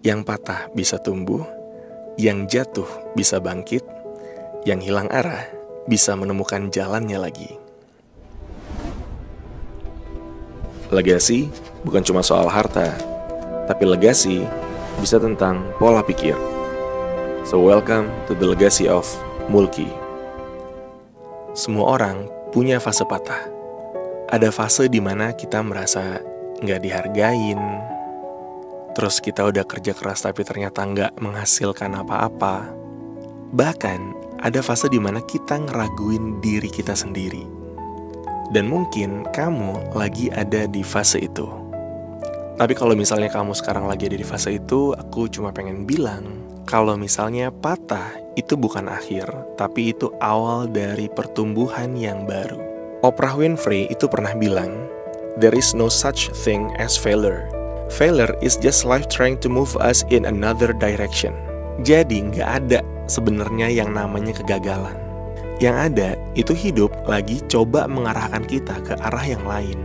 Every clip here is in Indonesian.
Yang patah bisa tumbuh, yang jatuh bisa bangkit, yang hilang arah bisa menemukan jalannya lagi. Legasi bukan cuma soal harta, tapi legasi bisa tentang pola pikir. So welcome to the legacy of Mulki. Semua orang punya fase patah. Ada fase di mana kita merasa nggak dihargain, terus kita udah kerja keras tapi ternyata nggak menghasilkan apa-apa. Bahkan ada fase di mana kita ngeraguin diri kita sendiri. Dan mungkin kamu lagi ada di fase itu. Tapi kalau misalnya kamu sekarang lagi ada di fase itu, aku cuma pengen bilang, kalau misalnya patah itu bukan akhir, tapi itu awal dari pertumbuhan yang baru. Oprah Winfrey itu pernah bilang, "There is no such thing as failure. Failure is just life trying to move us in another direction." Jadi nggak ada sebenarnya yang namanya kegagalan. Yang ada itu hidup lagi coba mengarahkan kita ke arah yang lain.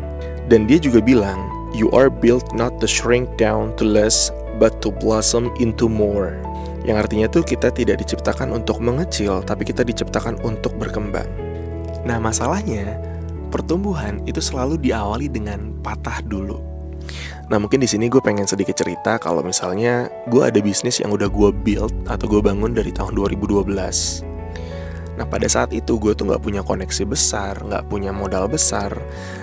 Dan dia juga bilang, "You are built not to shrink down to less, but to blossom into more." Yang artinya tuh kita tidak diciptakan untuk mengecil, tapi kita diciptakan untuk berkembang. Nah, masalahnya pertumbuhan itu selalu diawali dengan patah dulu. Nah, mungkin di sini gue pengen sedikit cerita kalau misalnya gue ada bisnis yang udah gue build atau gue bangun dari tahun 2012. Nah, pada saat itu gue tuh gak punya koneksi besar, gak punya modal besar,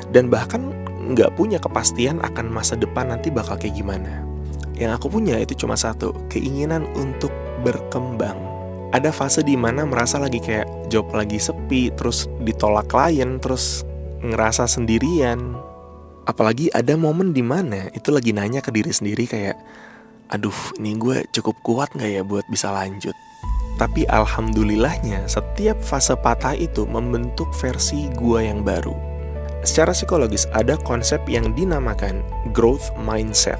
dan bahkan gak punya kepastian akan masa depan nanti bakal kayak gimana. Yang aku punya itu cuma satu, keinginan untuk berkembang. Ada fase di mana merasa lagi kayak job lagi sepi, terus ditolak klien, terus ngerasa sendirian. Apalagi ada momen di mana itu lagi nanya ke diri sendiri kayak, aduh, ini gue cukup kuat gak ya buat bisa lanjut? Tapi alhamdulillahnya setiap fase patah itu membentuk versi gue yang baru. Secara psikologis ada konsep yang dinamakan growth mindset.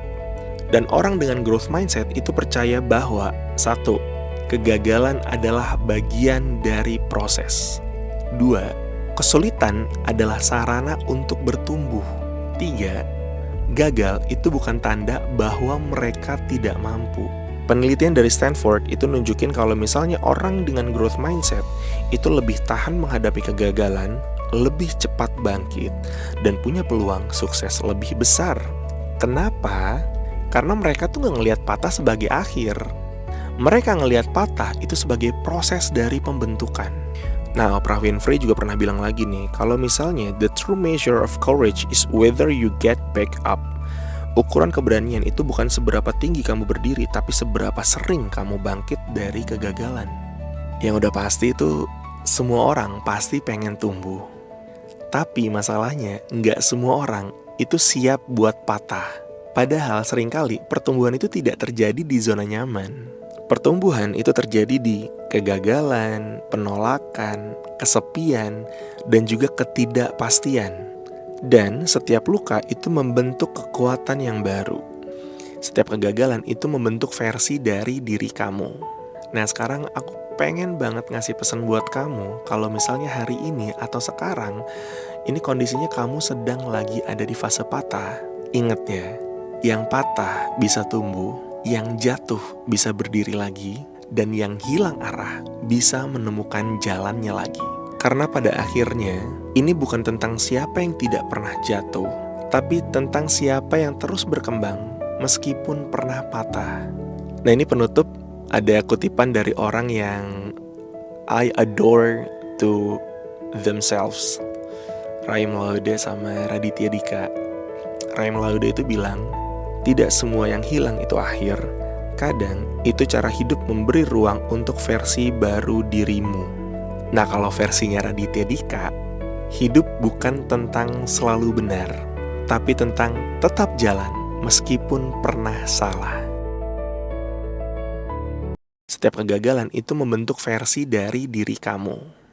Dan orang dengan growth mindset itu percaya bahwa satu, kegagalan adalah bagian dari proses. Dua, kesulitan adalah sarana untuk bertumbuh. Tiga, gagal itu bukan tanda bahwa mereka tidak mampu. Penelitian dari Stanford itu nunjukin kalau misalnya orang dengan growth mindset itu lebih tahan menghadapi kegagalan, lebih cepat bangkit, dan punya peluang sukses lebih besar. Kenapa? Karena mereka tuh gak ngelihat patah sebagai akhir. Mereka ngelihat patah itu sebagai proses dari pembentukan. Nah, Oprah Winfrey juga pernah bilang lagi nih, kalau misalnya the true measure of courage is whether you get back up. Ukuran keberanian itu bukan seberapa tinggi kamu berdiri, tapi seberapa sering kamu bangkit dari kegagalan. Yang udah pasti itu, semua orang pasti pengen tumbuh. Tapi masalahnya, nggak semua orang itu siap buat patah. Padahal seringkali pertumbuhan itu tidak terjadi di zona nyaman. Pertumbuhan itu terjadi di kegagalan, penolakan, kesepian, dan juga ketidakpastian. Dan setiap luka itu membentuk kekuatan yang baru. Setiap kegagalan itu membentuk versi dari diri kamu. Nah, sekarang aku pengen banget ngasih pesan buat kamu, kalau misalnya hari ini atau sekarang, ini kondisinya kamu sedang lagi ada di fase patah. Ingat ya, yang patah bisa tumbuh, yang jatuh bisa berdiri lagi, dan yang hilang arah bisa menemukan jalannya lagi. Karena pada akhirnya, ini bukan tentang siapa yang tidak pernah jatuh, tapi tentang siapa yang terus berkembang meskipun pernah patah. Nah, ini penutup, ada kutipan dari orang yang I adore to themselves, Raim Laude sama Raditya Dika. Raim Laude itu bilang, tidak semua yang hilang itu akhir. Kadang itu cara hidup memberi ruang untuk versi baru dirimu. Nah, kalau versinya Raditya Dika, hidup bukan tentang selalu benar, tapi tentang tetap jalan meskipun pernah salah. Setiap kegagalan itu membentuk versi dari diri kamu.